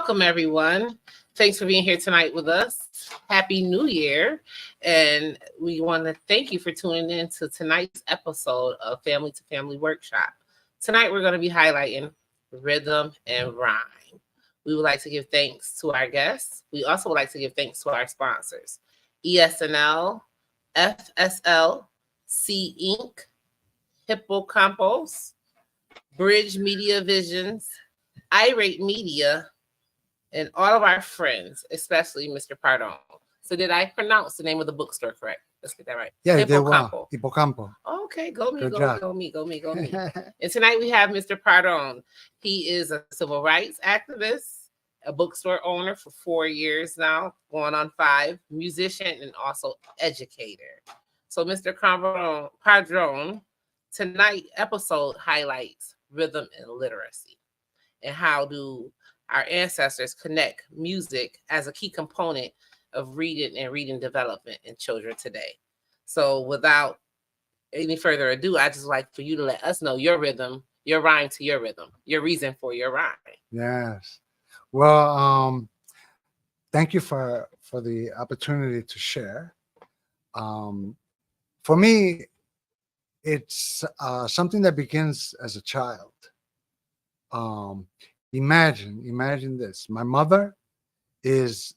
Welcome, everyone. Thanks for being here tonight with us. Happy New Year. And we want to thank you for tuning in to tonight's episode of Family to Family Workshop. Tonight, we're going to be highlighting rhythm and rhyme. We would like to give thanks to our guests. We also would like to give thanks to our sponsors, ESNL, FSL, C Inc., Hippocampos, Bridge Media Visions, Irate Media, and all of our friends, especially Mr. Pardon. So did I pronounce the name of the bookstore correct? Let's get that right. Yeah, Hippocampo. Hippocampo. Okay, go me, Good go, job. go me, go me, go me. And tonight we have Mr. Pardon. He is a civil rights activist, a bookstore owner for 4 years now, going on 5, musician, and also educator. So Mr. Padron, tonight episode highlights rhythm and literacy and how do our ancestors connect music as a key component of reading and reading development in children today. So without any further ado, I just like for you to let us know your rhythm, your rhyme to your rhythm, your reason for your rhyme. Yes. Well, thank you for the opportunity to share. For me, it's something that begins as a child. Imagine this. My mother is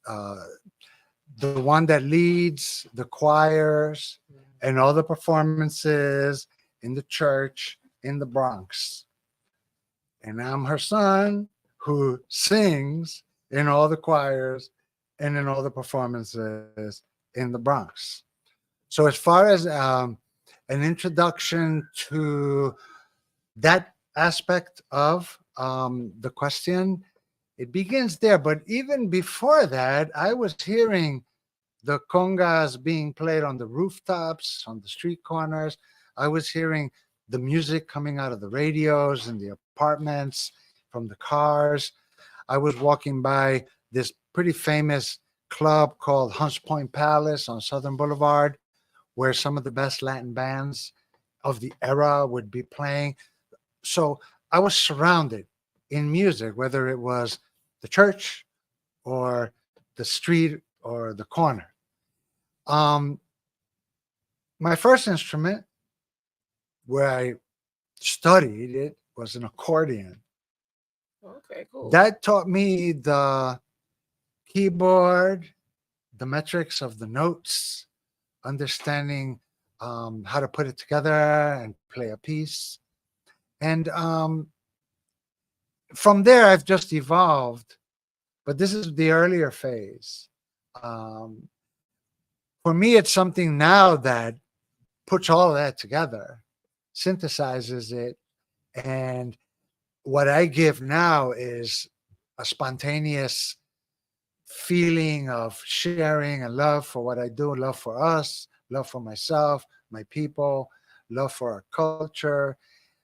the one that leads the choirs and all the performances in the church in the Bronx. And I'm her son who sings in all the choirs and in all the performances in the Bronx. So as far as an introduction to that aspect of the question, it begins there. But even before that, I was hearing the congas being played on the rooftops, on the street corners. I was hearing the music coming out of the radios in the apartments, from the cars. I was walking by this pretty famous club called Hunts Point Palace on Southern Boulevard, where some of the best Latin bands of the era would be playing. So I was surrounded in music, whether it was the church or the street or the corner. My first instrument where I studied it was an accordion. Okay, cool. That taught me the keyboard, the metrics of the notes, understanding how to put it together and play a piece. And from there, I've just evolved, but this is the earlier phase. For me, it's something now that puts all of that together, synthesizes it, and what I give now is a spontaneous feeling of sharing and love for what I do, love for us, love for myself, my people, love for our culture.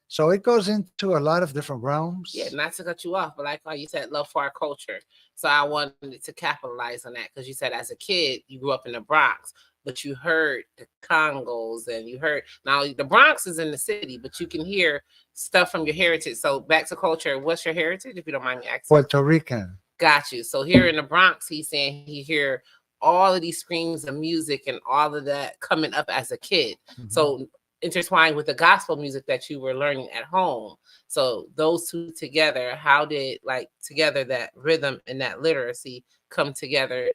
So it goes into a lot of different realms. Yeah, not to cut you off, but like how you said, love for our culture. So I wanted to capitalize on that because you said as a kid, you grew up in the Bronx, but you heard the Congos and you heard, now the Bronx is in the city, but you can hear stuff from your heritage. So back to culture, what's your heritage, if you don't mind me asking? Puerto Rican. Got you. So here in the Bronx, he's saying he hear all of these screams of music and all of that coming up as a kid. Mm-hmm. So intertwined with the gospel music that you were learning at home. So those two together, how did together that rhythm and that literacy come together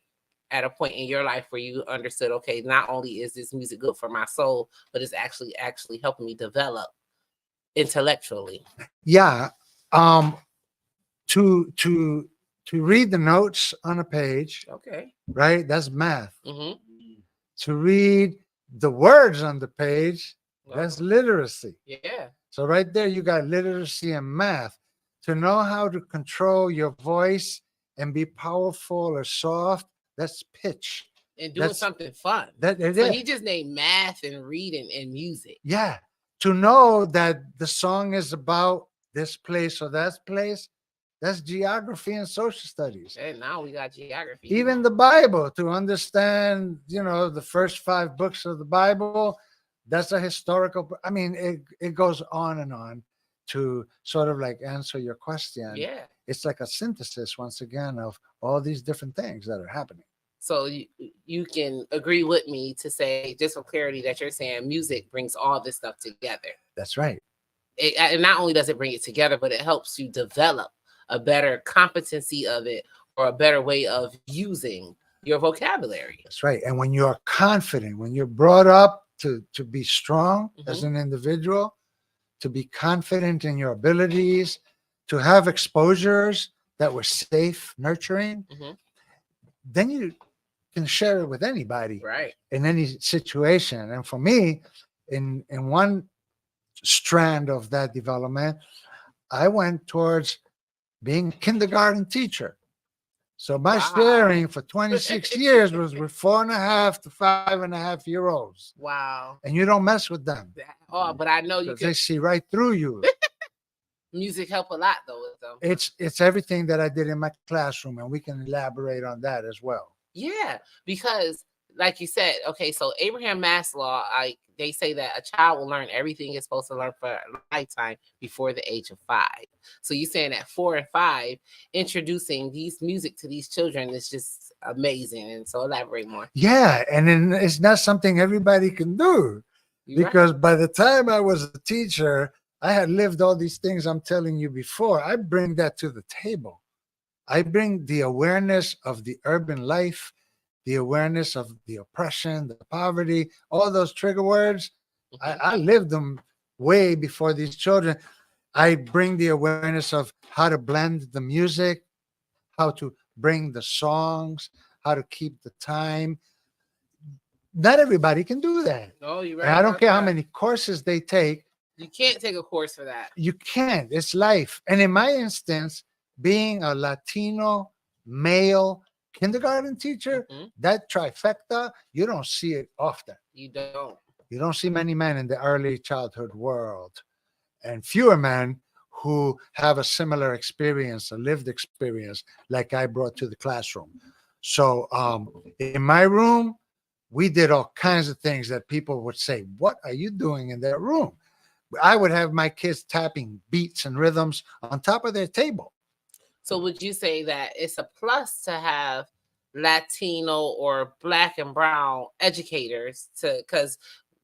at a point in your life where you understood, okay, not only is this music good for my soul, but it's actually helping me develop intellectually? Yeah. To read the notes on a page, okay, right? That's math. Mm-hmm. To read the words on the page, that's literacy. Yeah. So right there, you got literacy and math. To know how to control your voice and be powerful or soft, that's pitch. And doing something fun. So he just named math and reading and music. Yeah. To know that the song is about this place or that place, that's geography and social studies. And now we got geography. Even the Bible, to understand, the first 5 books of the Bible, that's a historical. It goes on and on to sort of like answer your question. Yeah. it's like a synthesis once again of all these different things that are happening. So you can agree with me to say, just for clarity, that you're saying music brings all this stuff together. That's right. And not only does it bring it together, but it helps you develop a better competency of it, or a better way of using your vocabulary. That's right. And when you're confident, when you're brought up to be strong as Mhm. an individual, to be confident in your abilities, to have exposures that were safe, nurturing, Mhm. then you can share it with anybody Right. in any situation. And for me, in one strand of that development, I went towards being a kindergarten teacher. So my Wow. sharing for 26 years was with 4.5 to 5.5-year-olds. Wow. And you don't mess with them Oh, but I know you because they can. see right through you. Music help a lot though with them. It's everything that I did in my classroom, and we can elaborate on that as well. Yeah, because like you said, okay, so Abraham Maslow, they say that a child will learn everything it's supposed to learn for a lifetime before the age of 5. So you're saying at 4 and 5, introducing these music to these children is just amazing. And so elaborate more. Yeah, and then it's not something everybody can do, You right. because by the time I was a teacher, I had lived all these things I'm telling you before. I bring that to the table. I bring the awareness of the urban life, the awareness of the oppression, the poverty, all those trigger words. Mhm. I lived them way before these children. I bring the awareness of how to blend the music, how to bring the songs, how to keep the time. Not everybody can do that. No, you're right. And I don't about care how that. many courses they take. You can't take a course for that. You can't. It's life. And in my instance, being a Latino male kindergarten teacher, Mhm. that trifecta, you don't see it often. You don't. You don't see many men in the early childhood world, and fewer men who have a similar experience, a lived experience like I brought to the classroom. So in my room, we did all kinds of things that people would say, "What are you doing in that room?" I would have my kids tapping beats and rhythms on top of their table. So would you say that it's a plus to have Latino or Black and brown educators because,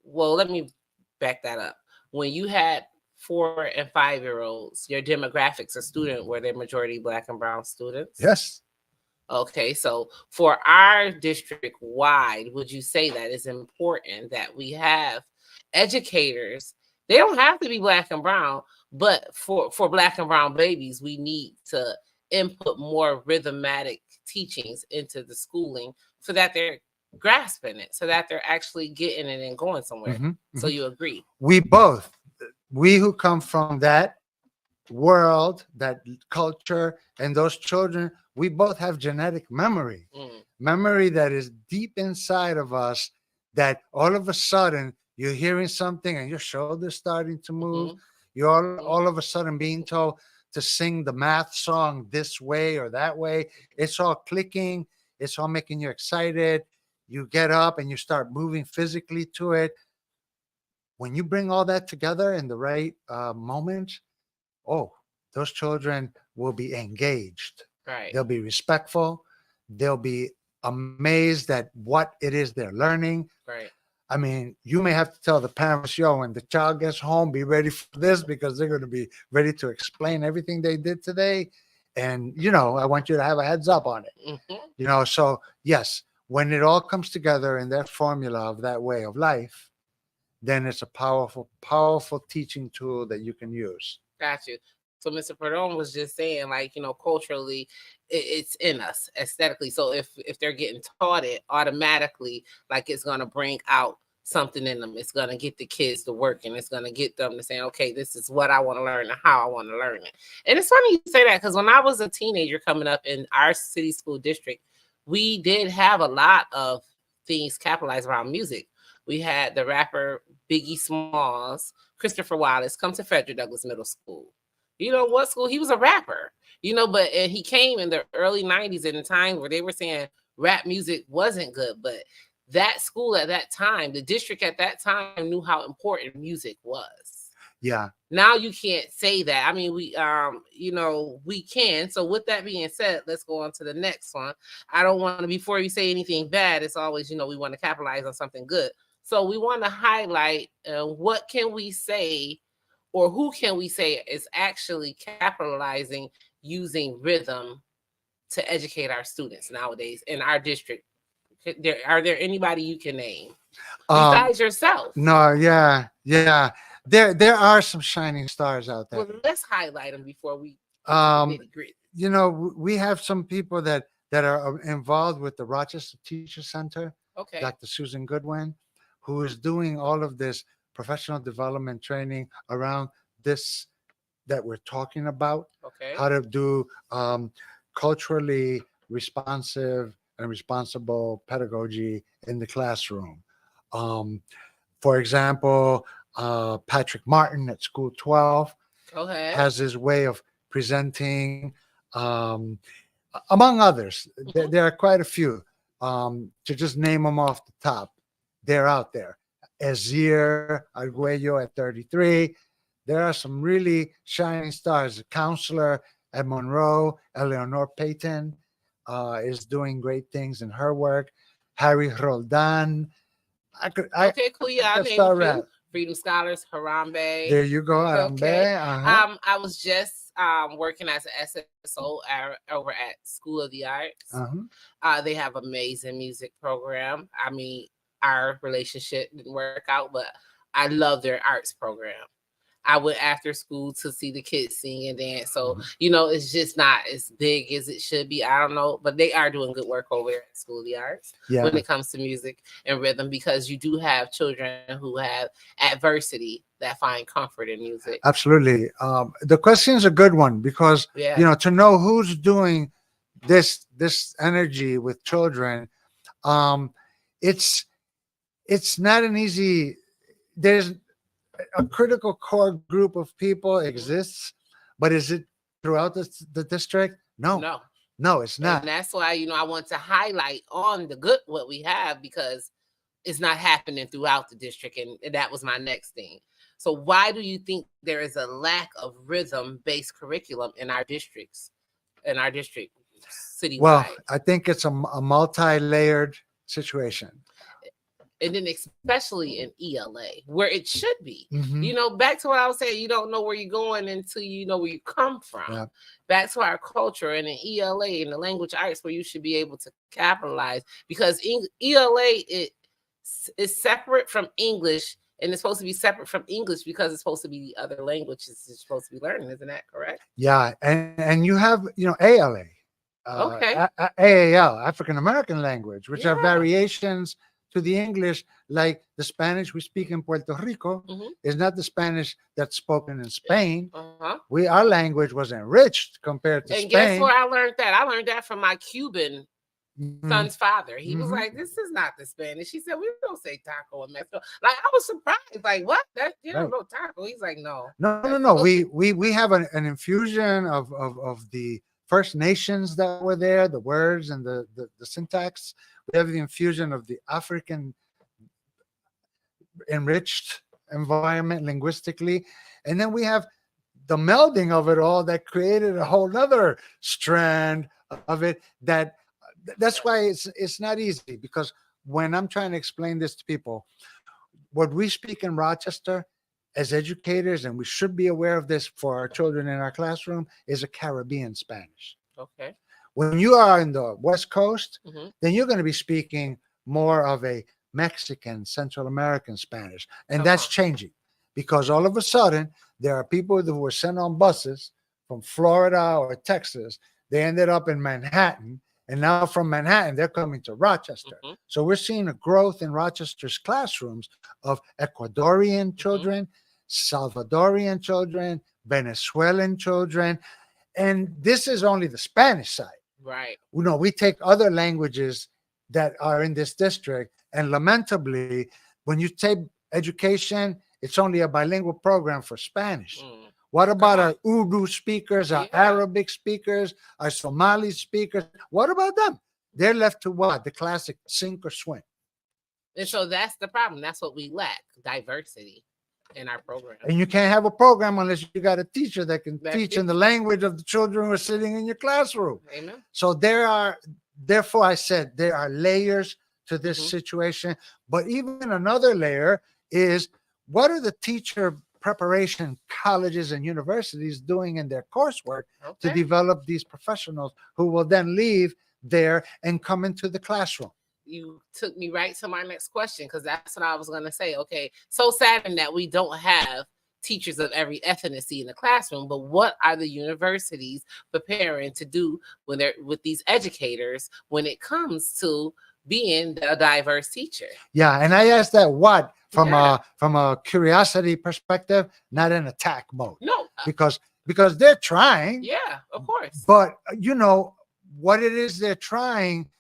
well, let me back that up. When you had 4 and 5-year-olds, your demographics of student were they majority Black and brown students? Yes. Okay, so for our district wide, would you say that it's important that we have educators? They don't have to be Black and brown, but for Black and brown babies, we need to input more rhythmatic teachings into the schooling so that they're grasping it, so that they're actually getting it and going somewhere. Mhm, So mhm. you agree? We who come from that world, that culture, and those children, we both have genetic memory. Mm, Memory that is deep inside of us, that all of a sudden you're hearing something and your shoulders starting to move. mhm, You're all of a sudden being told to sing the math song this way or that way. It's all clicking. It's all making you excited. You get up and you start moving physically to it. When you bring all that together in the right moment, oh, those children will be engaged. right. They'll be respectful. They'll be amazed at what it is they're learning. Right. I mean, you may have to tell the parents, yo, when the child gets home, be ready for this because they're going to be ready to explain everything they did today. And, I want you to have a heads up on it. Mhm. So yes, when it all comes together in that formula of that way of life, then it's a powerful, powerful teaching tool that you can use. Got you. So Mr. Perdon was just saying, like, culturally, it's in us aesthetically. So if they're getting taught it automatically, like it's gonna bring out something in them. It's gonna get the kids to work, and it's gonna get them to saying, okay, this is what I want to learn and how I want to learn it. And it's funny you say that because when I was a teenager coming up in our city school district, we did have a lot of things capitalized around music. We had the rapper Biggie Smalls, Christopher Wallace come to Frederick Douglass Middle School. You know what school? He was a rapper, and he came in the early 90s in a time where they were saying rap music wasn't good. But that school at that time, the district at that time knew how important music was. Yeah. Now you can't say that. I mean, we can. So with that being said, let's go on to the next one. I don't want to, before you say anything bad, it's always, we want to capitalize on something good. So we want to highlight what can we say, or who can we say is actually capitalizing using rhythm to educate our students nowadays in our district. Are there anybody you can name besides yourself? No, yeah. There are some shining stars out there. Well, let's highlight them before we nitty-gritty. We have some people that are involved with the Rochester Teacher Center. Okay. Dr. Susan Goodwin, who is doing all of this professional development training around this that we're talking about. Okay. How to do culturally responsive and responsible pedagogy in the classroom. For example, Patrick Martin at School 12 has his way of presenting, among others. There are quite a few. To just name them off the top, they're out there. Ezir Arguello at 33. There are some really shining stars. The counselor at Monroe, Eleanor Payton, is doing great things in her work. Harry Roldan. Okay, cool. Yeah, I named a few. Freedom Scholars, Harambe. There you go, Harambe. Okay. Uh-huh. I was just working as an SSO over at School of the Arts. They have amazing music program. I mean, our relationship didn't work out, but I love their arts program. I went after school to see the kids sing and dance. So, it's just not as big as it should be. I don't know, but they are doing good work over at School of the Arts when it comes to music and rhythm, because you do have children who have adversity that find comfort in music. Absolutely. The question is a good one because, to know who's doing this energy with children, it's not an easy, there's a critical core group of people exists, but is it throughout the district? No, it's not. And that's why, I want to highlight on the good, what we have, because it's not happening throughout the district. And that was my next thing. So why do you think there is a lack of rhythm-based curriculum in our districts, citywide? Well, I think it's a multi-layered situation. And then especially in ELA, where it should be. Back to what I was saying, you don't know where you're going until you know where you come from. Yeah. Back to our culture and in ELA and the language arts, where you should be able to capitalize, because ELA is separate from English, and it's supposed to be separate from English because it's supposed to be the other languages it's supposed to be learning. Isn't that correct? Yeah, and you have ALA, AAL, African American language, which are variations to the English, like the Spanish we speak in Puerto Rico is not the Spanish that's spoken in Spain. Our language was enriched compared to Spain. And guess where I learned that? I learned that from my Cuban son's father. He was like, "This is not the Spanish." He said, "We don't say taco in Mexico." Like, I was surprised. Like, what? That you don't know taco? He's like, "No." No. We have an infusion of the First Nations that were there, the words and the syntax. We have the infusion of the African enriched environment linguistically. And then we have the melding of it all that created a whole nother strand of it. That's why it's not easy, because when I'm trying to explain this to people, what we speak in Rochester as educators, and we should be aware of this for our children in our classroom, is a Caribbean Spanish. Okay. When you are in the West Coast, then you're going to be speaking more of a Mexican, Central American Spanish. And that's changing, because all of a sudden, there are people who were sent on buses from Florida or Texas. They ended up in Manhattan. And now from Manhattan, they're coming to Rochester. So we're seeing a growth in Rochester's classrooms of Ecuadorian children, Salvadorian children, Venezuelan children. And this is only the Spanish side. Right. We take other languages that are in this district, and lamentably, when you take education, it's only a bilingual program for Spanish. What about our Urdu speakers, our Arabic speakers, our Somali speakers? What about them? They're left to what? The classic sink or swim. And so that's the problem. That's what we lack: diversity. in our program. And you can't have a program unless you got a teacher that can That teach in the language of the children who are sitting in your classroom. Amen. So therefore I said there are layers to this Mhm. situation. But even another layer is, what are the teacher preparation colleges and universities doing in their coursework to Okay. develop these professionals who will then leave there and come into the classroom? You took me right to my next question, because that's what I was going to say. Okay, so saddened that we don't have teachers of every ethnicity in the classroom, but what are the universities preparing to do when they're with these educators when it comes to being a diverse teacher? Yeah, and I asked that what from Yeah. a curiosity perspective, not an attack mode, No, because they're trying. yeah, of course. But you know what it is they're trying.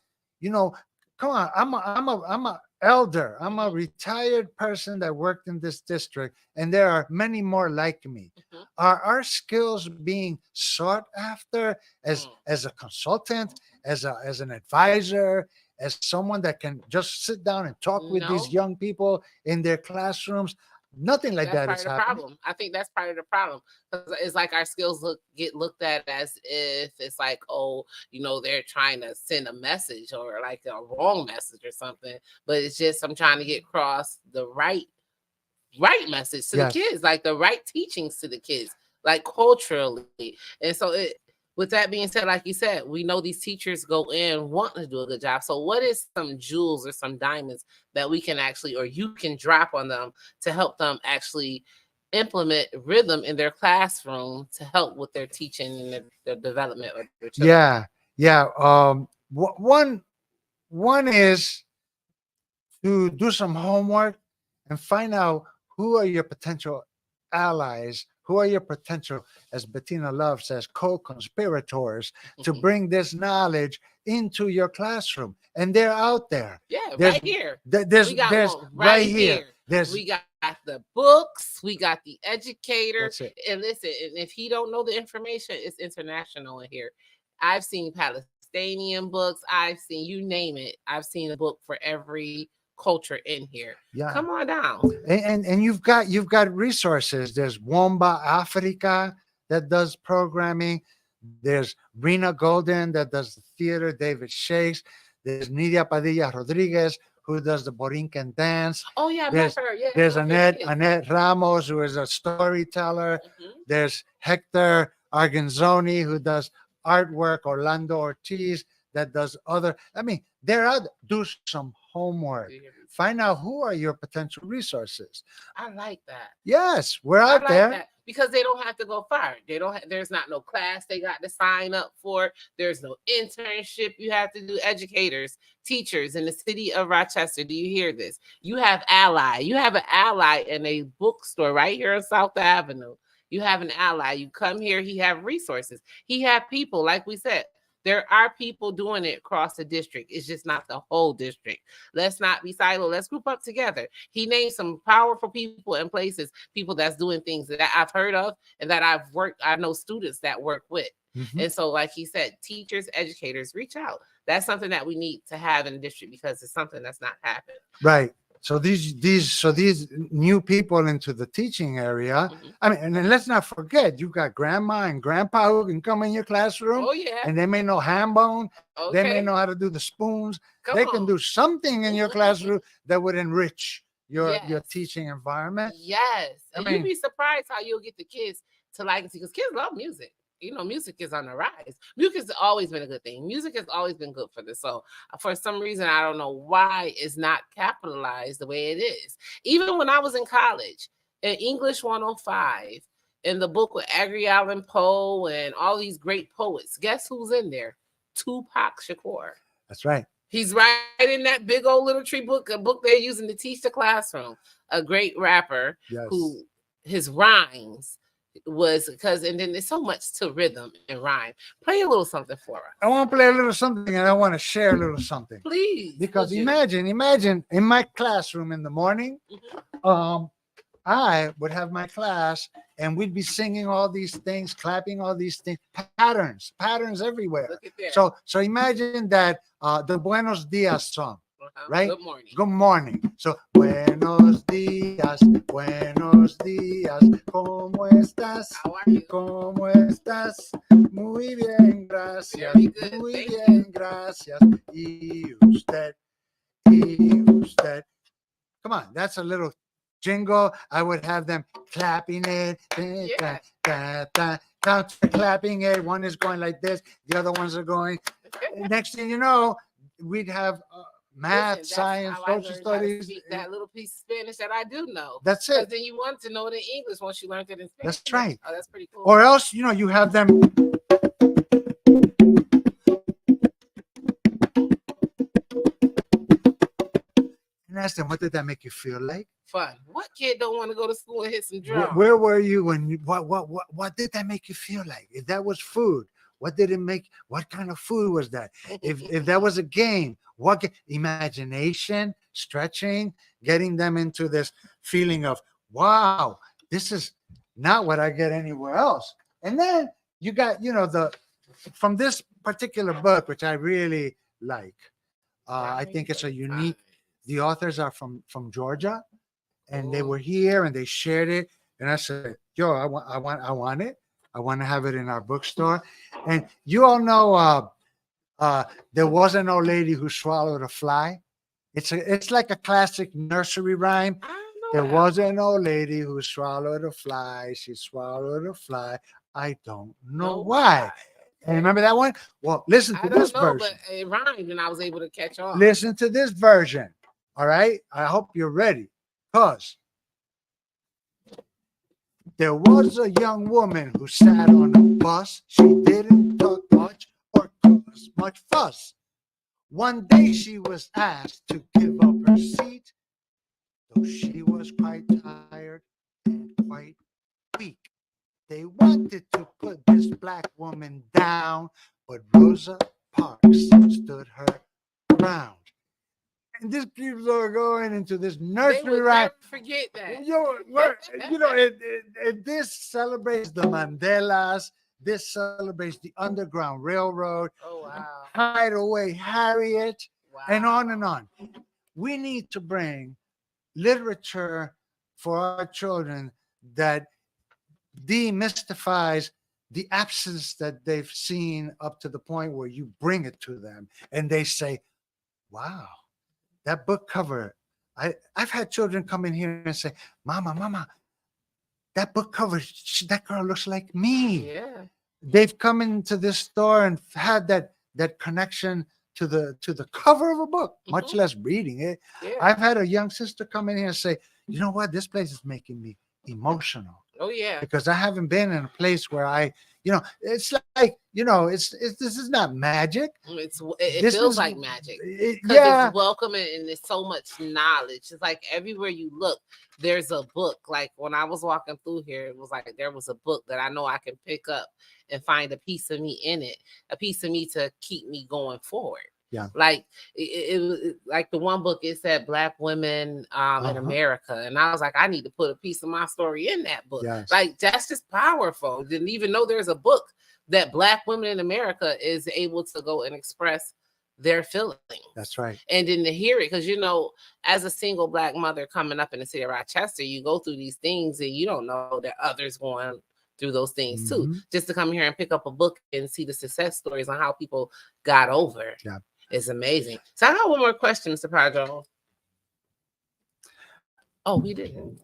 You know, come on. I'm a elder. I'm a retired person that worked in this district, and there are many more like me. Mhm. Are our skills being sought after Mm. as a consultant, as an advisor, as someone that can just sit down and talk with these No. young people in their classrooms? Nothing like That's that part is of the happening. problem. I think that's part of the problem. 'Cause it's like our skills get looked at as if it's like, oh, they're trying to send a message or like a wrong message or something. But it's just I'm trying to get across the right message to the Yes. kids, like the right teachings to the kids, like culturally. And so with that being said, like you said, we know these teachers go in wanting to do a good job. So what is some jewels or some diamonds that we can actually, or you can drop on them to help them actually implement rhythm in their classroom to help with their teaching and their development of their children? Yeah. One is to do some homework and find out who are your potential allies, who are your potential, as Bettina Love says, co-conspirators to bring this knowledge into your classroom. And they're out there. Yeah, There's- right here. There's We got there's one right here. There's We got the books, we got the educator. That's it. And listen, and if he don't know the information, it's international in here. I've seen Palestinian books, I've seen, you name it, I've seen a book for every culture in here. Yeah. Come on down. And you've got resources. There's Womba Africa that does programming. There's Rena Golden that does the theater. David Shakes. There's Nidia Padilla Rodriguez who does the Borinquen dance. Oh yeah, I There's- met her. Yeah, There's okay. Annette Ramos, who is a storyteller. Mhm. There's Hector Argenzoni, who does artwork. Orlando Ortiz that does other. I mean, they're out. Do some homework. Find out who are your potential resources. I like that. Yes, we're I out like there. that because they don't have to go far. They don't. There's not no class they got to sign up for. There's no internship you have to do. Educators, teachers in the city of Rochester. Do you hear this? You have Ally. You have an Ally in a bookstore right here on South Avenue. You have an Ally. You come here. He have resources. He have people. Like we said, there are people doing it across the district. It's just not the whole district. Let's not be siloed. Let's group up together. He named some powerful people and places, people that's doing things that I've heard of and that I know students that work with. Mhm. And so, like he said, teachers, educators, reach out. That's something that we need to have in the district because it's something that's not happening. Right. So these new people into the teaching area. Mhm. I mean, and then let's not forget, you got grandma and grandpa who can come in your classroom, Oh yeah. and they may know ham bone. They may Okay. know how to do the spoons. Come They can on. do something in your Mhm. classroom that would enrich your Yes. teaching environment. Yes. I And mean- you'd be surprised how you'll get the kids to like it because kids love music. Music is on the rise. Music has always been a good thing. Music has always been good for this. So for some reason, I don't know why it's not capitalized the way it is. Even when I was in college, in English 105, in the book with Edgar Allan Poe and all these great poets, guess who's in there? Tupac Shakur. That's right. He's right in that big old literature book, a book they're using to teach the classroom. A great rapper Yes. who his rhymes was because, and then there's so much to rhythm and rhyme. Play a little something for us, I want to play a little something, and I want to share a little something. please. Because would you? imagine in my classroom in the morning, Mhm. I would have my class and we'd be singing all these things, clapping all these things, patterns everywhere. Look at there. So imagine that the Buenos Dias song. right? Good morning. Good morning. So, buenos días, ¿cómo estás? How are you? ¿Cómo estás? Muy bien, gracias. Very good. Muy Thank bien, gracias. Y usted, y usted. Come on, that's a little jingle. I would have them clapping it. Yeah. Counter clapping it. One is going like this. The other ones are going. Next thing you know, we'd have math, Listen, that's science, how I social learned how to studies. speak that little piece of Spanish that I do know. That's Because it. then you want to know it in English once you learned it in Spanish. That's right. Oh, that's pretty cool. Or else, you have them. And ask them, what did that make you feel like? Fun. What kid don't want to go to school and hit some Where, drums? where were you when you, what did that make you feel like? If that was food, what did it make? What kind of food was that? If that was a game, imagination, stretching, getting them into this feeling of, wow, this is not what I get anywhere else. And then you got, from this particular book, which I really like, I think it's a unique, the authors are from Georgia, and they were here and they shared it. And I said, yo, I want it. I want to have it in our bookstore. And you all know, there was an old lady who swallowed a fly. It's like a classic nursery rhyme. I don't know There that. was an old lady who swallowed a fly. She swallowed a fly. I don't know why. And remember that one? Well, listen to I this don't know, version. but it rhymed and I was able to catch on. Listen to this version. All right. I hope you're ready. Because there was a young woman who sat on a bus. She didn't talk much or cause much fuss. One day she was asked to give up her seat, though she was quite tired and quite weak. They wanted to put this black woman down, but Rosa Parks stood her ground. And this keeps on going into this They nursery would rhyme. never forget that. This celebrates the Mandelas. This celebrates the Underground Railroad, Oh, wow. Hideaway Harriet, Wow. and on and on. We need to bring literature for our children that demystifies the absence that they've seen up to the point where you bring it to them and they say, wow, that book cover. I've had children come in here and say, Mama, that book cover, that girl looks like me. Yeah. They've come into this store and had that connection to the cover of a book, much less reading it. Yeah. I've had a young sister come in here and say, you know what, this place is making me emotional Oh, yeah. because I haven't been in a place where it's like, this is not magic. It This feels is- like magic. Because Yeah, it's welcoming and there's so much knowledge. It's like everywhere you look, there's a book. Like when I was walking through here, it was like there was a book that I know I can pick up and find a piece of me in it, a piece of me to keep me going forward. Yeah. Like it like the one book, it said Black women in America. And I was like, I need to put a piece of my story in that book. Yes. Like that's just powerful. Didn't even know there's a book that Black women in America is able to go and express their feelings. that's right. And then to hear it, because as a single Black mother coming up in the city of Rochester, you go through these things and you don't know that others going through those things too. Mhm. Just to come here and pick up a book and see the success stories on how people got over. Yeah. It's amazing. So I got one more question, Mr. Padron. Oh, we didn't.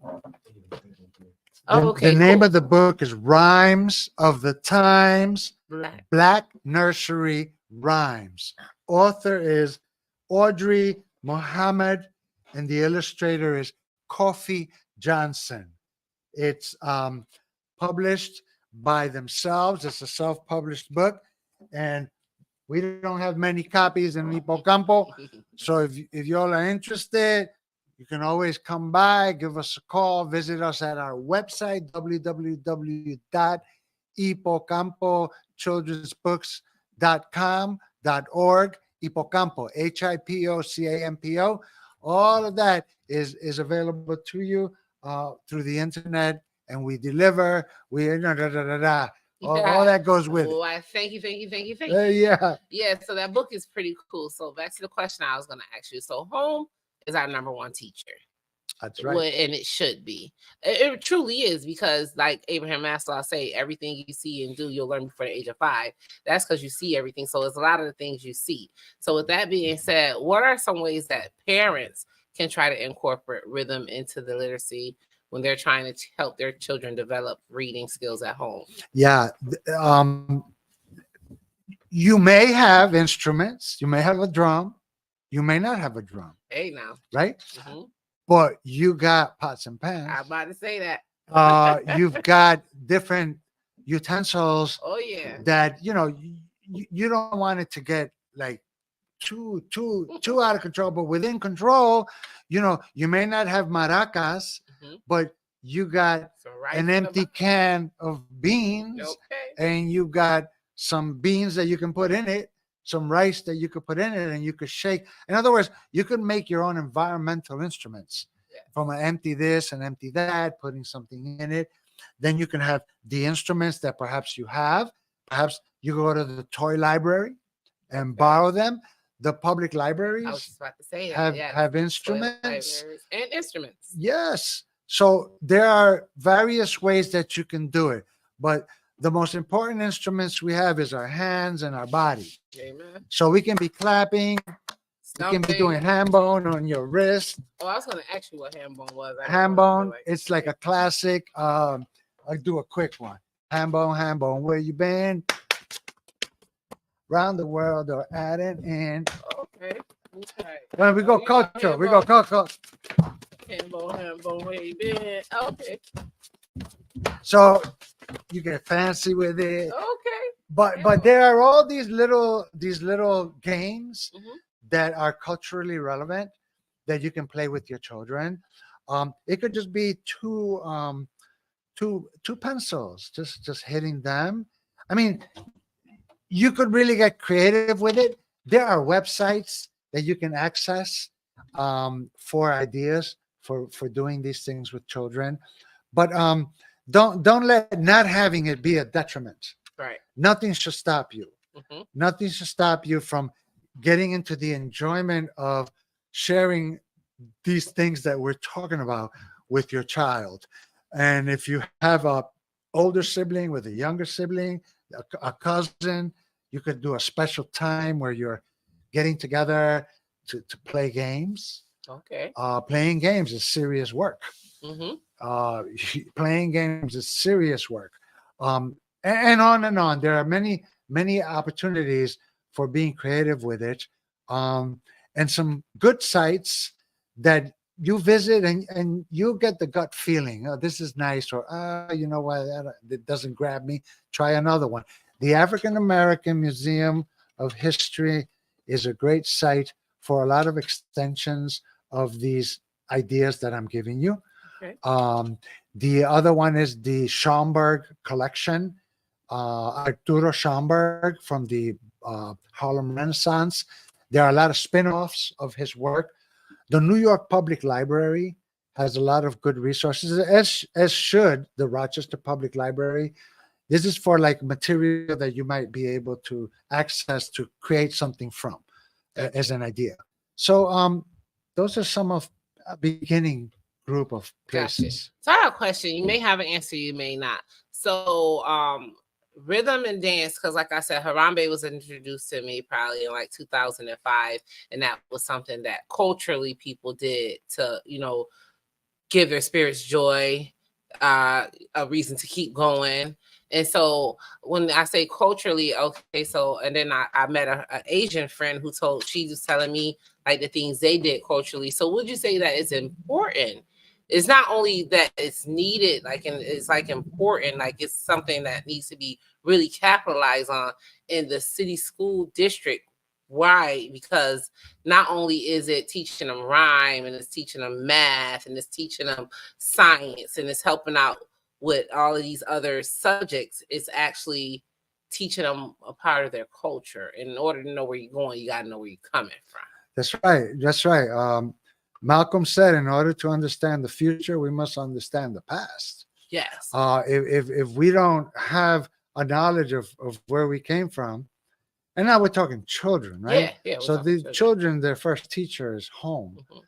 Oh, okay. The name cool. of the book is Rhymes of the Times, Black Nursery Rhymes. Author is Audrey Muhammad, and the illustrator is Kofi Johnson. It's published by themselves. It's a self-published book, and we don't have many copies in Hipocampo. So if y'all are interested, you can always come by, give us a call, visit us at our website, www.hipocampochildrensbooks.com.org. Hipocampo, Hipocampo. All of that is available to you through the internet, and we deliver. all that goes with it. Oh, I thank you. Yeah, Yeah, so that book is pretty cool. So back to the question I was going to ask you. So home is our number one teacher. that's Well, right. and it should be. It truly is, because like Abraham Maslow say, everything you see and do, you'll learn before the age of 5. That's because you see everything. So it's a lot of the things you see. So with that being said, what are some ways that parents can try to incorporate rhythm into the literacy when they're trying to help their children develop reading skills at home? Yeah. You may have instruments, you may have a drum, you may not have a drum, Hey now. right? Mhm. But you got pots and I'm pans. about to say that. You've got different utensils Oh yeah. that you don't want it to get like too out of control, but within control. You may not have maracas, Mhm. but you got So right an from the empty bottom. can of beans, Okay. and you got some beans that you can put in it, some rice that you could put in it, and you could shake. In other words, you could make your own environmental instruments Yes. from an empty this and empty that, putting something in it. Then you can have the instruments that perhaps you have. Perhaps you go to the toy library and Okay. borrow them. The public I was libraries just about to say that. have Yes. have Toy instruments. libraries and instruments. Yes. So there are various ways that you can do it, but the most important instruments we have is our hands and our body. Amen. So we can be clapping, you can be doing Stomping. hand bone on your wrist. Oh, I was going to ask you what ham bone was. I didn't Hand wanna feel bone, it's like a classic. I'll do a quick one. Hand bone, where you been? Round the world or at an end. Okay. Okay. When we go Oh, you got culture, hand we go bone. culture. Ham bone, where you been? Okay. So you get fancy with it. Okay. But there are all these little games Mhm. that are culturally relevant that you can play with your children. It could just be two pencils, just hitting them. I mean, you could really get creative with it. There are websites that you can access for ideas for doing these things with children. But don't let not having it be a detriment. Right. Nothing should stop you. Mhm. Nothing should stop you from getting into the enjoyment of sharing these things that we're talking about with your child. And if you have a older sibling with a younger sibling, a cousin, you could do a special time where you're getting together to play games. Okay. Playing games is serious work. Mhm. Uh, Playing games is serious work. And on and on. There are many opportunities for being creative with it, and some good sites that you visit, and you get the gut feeling, oh, this is nice, or you know what, that doesn't grab me. Try another one. The African American Museum of History is a great site for a lot of extensions of these ideas that I'm giving you. Okay. The other one is the Schomburg collection, Arturo Schomburg from the Harlem Renaissance. There are a lot of spin-offs of his work. The New York Public Library has a lot of good resources, as should the Rochester Public Library. This is for like material that you might be able to access to create something from as an idea. So those are some of a beginning group of Gotcha. places. So I have a question. You may have an answer, you may not. So rhythm and dance, because like I said, Harambe was introduced to me probably in like 2005, and that was something that culturally people did to, give their spirits joy, a reason to keep going. And so when I say culturally, okay, so and then I met an Asian friend she was telling me like the things they did culturally. So would you say that it's important? It's not only that it's needed, like, and it's like important, like it's something that needs to be really capitalized on in the city school district. Why? Because not only is it teaching them rhyme, and it's teaching them math, and it's teaching them science, and it's helping out with all of these other subjects, it's actually teaching them a part of their culture. And in order to know where you're going, you got to know where you're coming from. That's right. That's right. Malcolm said, in order to understand the future, we must understand the past. Yes. If we don't have a knowledge of where we came from. And now we're talking children, right? Yeah, yeah. we're So talking the children, their first teacher is home. Mhm,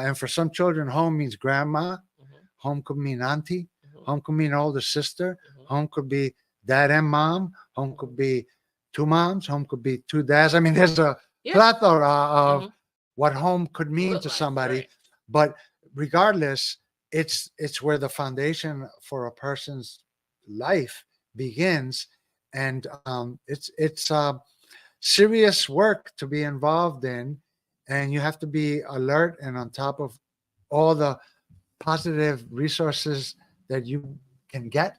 And for some children, home means grandma. mhm, Home could mean auntie. mhm, Home could mean older sister. mhm, Home could be dad and mom. Home mhm. could be two moms. Home could be two dads. I mean, there's a Yeah. plethora of Mhm. what home could mean Look to like, somebody. right. But regardless, it's where the foundation for a person's life begins, and it's serious work to be involved in, and you have to be alert and on top of all the positive resources that you can get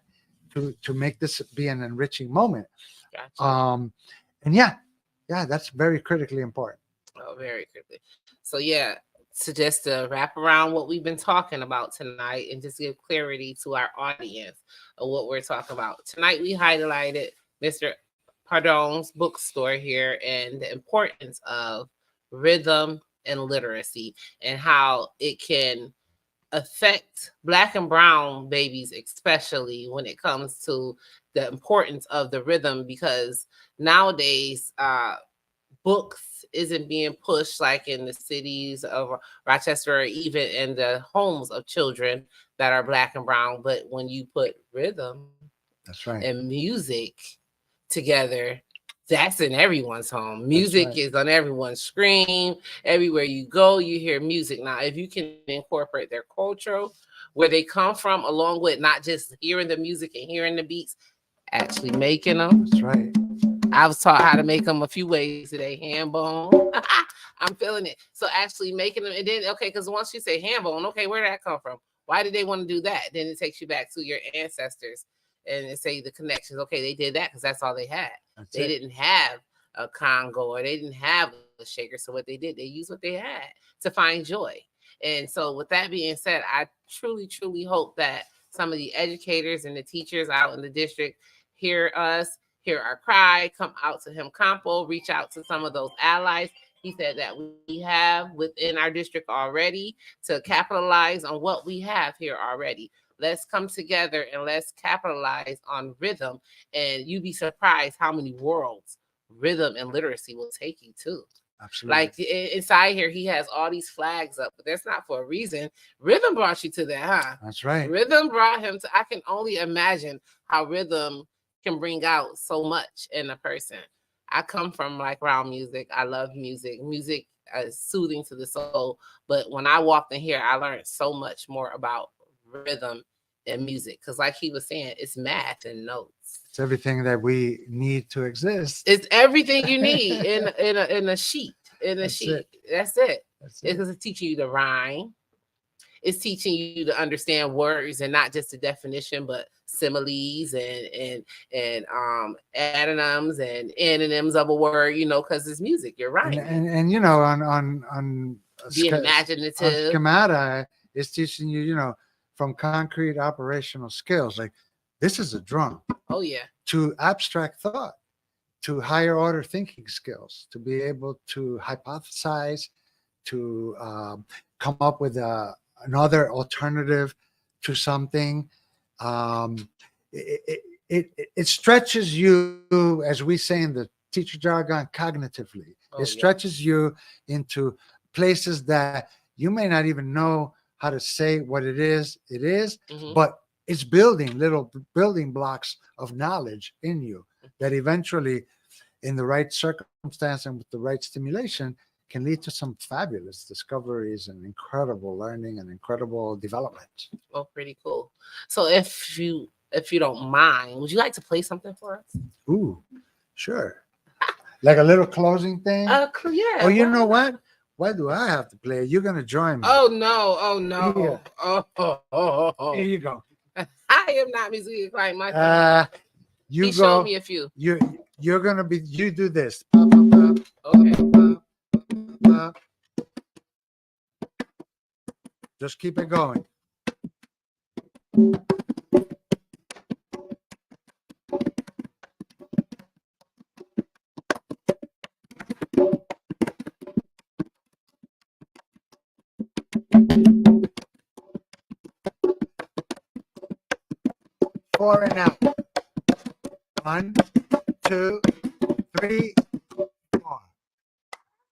to make this be an enriching moment. Gotcha. And yeah, that's very critically important. Oh, very quickly. So yeah, so just to wrap around what we've been talking about tonight and just give clarity to our audience of what we're talking about. Tonight we highlighted Mr. Pardon's bookstore here and the importance of rhythm and literacy and how it can affect black and brown babies, especially when it comes to the importance of the rhythm, because nowadays books isn't being pushed like in the cities of Rochester or even in the homes of children that are black and brown. But when you put rhythm That's right. and music together, that's in everyone's home. That's Music right. is on everyone's screen. Everywhere you go, you hear music. Now, if you can incorporate their culture, where they come from, along with not just hearing the music and hearing the beats, actually making them. That's right. I was taught how to make them a few ways today. Ham bone. I'm feeling it. So actually making them, and then okay, because once you say ham bone, okay, where did that come from? Why did they want to do that? Then it takes you back to your ancestors and it say the connections. Okay, they did that because that's all they had. That's They it. didn't have a Congo or they didn't have a shaker. So what they did, they used what they had to find joy. And so with that being said, I truly, truly hope that some of the educators and the teachers out in the district hear us, hear our cry, come out to him Campo, reach out to some of those allies. He said that we have within our district already to capitalize on what we have here already. Let's come together and let's capitalize on rhythm. And you'd be surprised how many worlds rhythm and literacy will take you to. Absolutely. Like inside here, he has all these flags up, but that's not for a reason. Rhythm brought you to that, huh? That's right. Rhythm brought him to, I can only imagine how rhythm can bring out so much in a person. I come from like round music. I love music. Music is soothing to the soul. But when I walked in here, I learned so much more about rhythm and music. Because like he was saying, it's math and notes. It's everything that we need to exist. It's everything you need in a sheet. In a That's sheet. it. That's it. That's it. It's teaching you to rhyme. It's teaching you to understand words and not just the definition, but similes and antonyms and antonyms of a word, you know, because it's music. You're right. And you know, on Being imaginative. schemata is teaching you, you know, from concrete operational skills like this is a drum, Oh yeah. to abstract thought, to higher order thinking skills, to be able to hypothesize, to come up with another alternative to something. It stretches you, as we say in the teacher jargon, cognitively. Oh, It stretches you into places that you may not even know how to say what it is. Mhm. But it's building little building blocks of knowledge in you that eventually, in the right circumstance and with the right stimulation, can lead to some fabulous discoveries and incredible learning and incredible development. Oh, pretty cool. So if you don't mind, would you like to play something for us? Ooh, sure. Like a little closing thing. Yeah. Oh, you why know not? what? Why do I have to play? You're gonna join me. Oh no! Oh no! Yeah. Oh. Here you go. I am not musically inclined myself. You He go. showed me a few. You're gonna be. You do this. Okay. Just keep it going. For and out. 1, 2, 3, 4.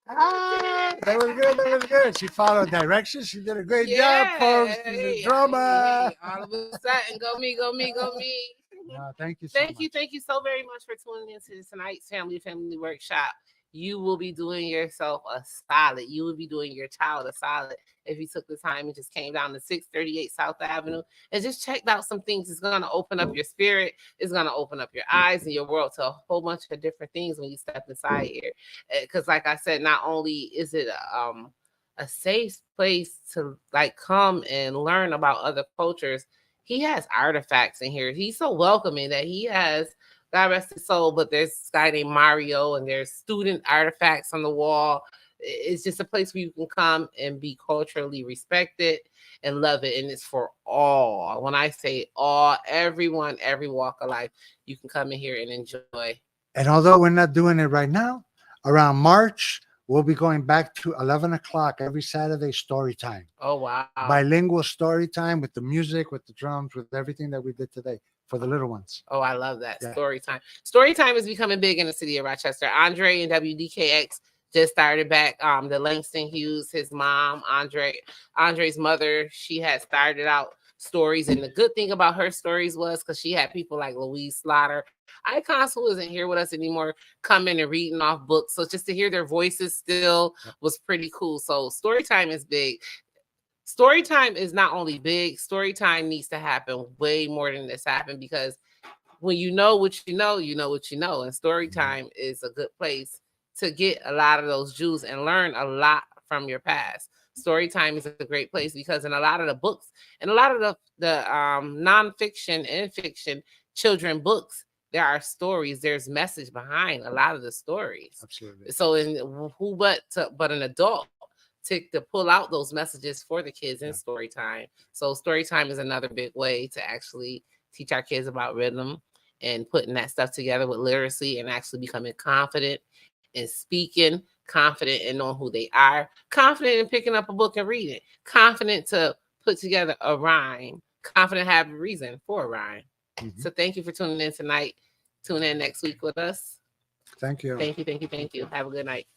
Ah, that was good. That was good. She followed directions. She did a great job, folks. She's a drummer. All of a sudden, go me, go me, go me. No, thank you so much. Thank you so very much for tuning into tonight's Family Workshop. You will be doing yourself a solid. You will be doing your child a solid if you took the time and just came down to 638 South Avenue and just checked out some things. It's going to open up your spirit. It's going to open up your eyes and your world to a whole bunch of different things when you step inside here. Because like I said, not only is it a safe place to like come and learn about other cultures, he has artifacts in here. He's so welcoming that he has, God rest his soul, but there's this guy named Mario and there's student artifacts on the wall. It's just a place where you can come and be culturally respected and love it. And it's for all. When I say all, everyone, every walk of life, you can come in here and enjoy. And although we're not doing it right now, around March, we'll be going back to 11 o'clock every Saturday, story time. Oh, wow. Bilingual story time with the music, with the drums, with everything that we did today for the little ones. Oh, I love that. Yeah. Story time. Story time is becoming big in the city of Rochester. Andre and WDKX just started back. The Langston Hughes, his mom, Andre's mother, she had started out stories. And the good thing about her stories was because she had people like Louise Slaughter, icons who isn't here with us anymore, coming and reading off books. So just to hear their voices still was pretty cool. So story time is big. Story time is not only big, story time needs to happen way more than this happened, because when you know what you know, you know what you know. And story time is a good place to get a lot of those Jews and learn a lot from your past. Story time is a great place because in a lot of the books and a lot of the nonfiction and fiction children books, there are stories. There's message behind a lot of the stories. Absolutely. So in who but an adult to pull out those messages for the kids in story time. So story time is another big way to actually teach our kids about rhythm and putting that stuff together with literacy and actually becoming confident in speaking, confident in knowing who they are, confident in picking up a book and reading, confident to put together a rhyme, confident have a reason for a rhyme. Mm-hmm. So thank you for tuning in tonight. Tune in next week with us. Thank you. Thank you. Have a good night.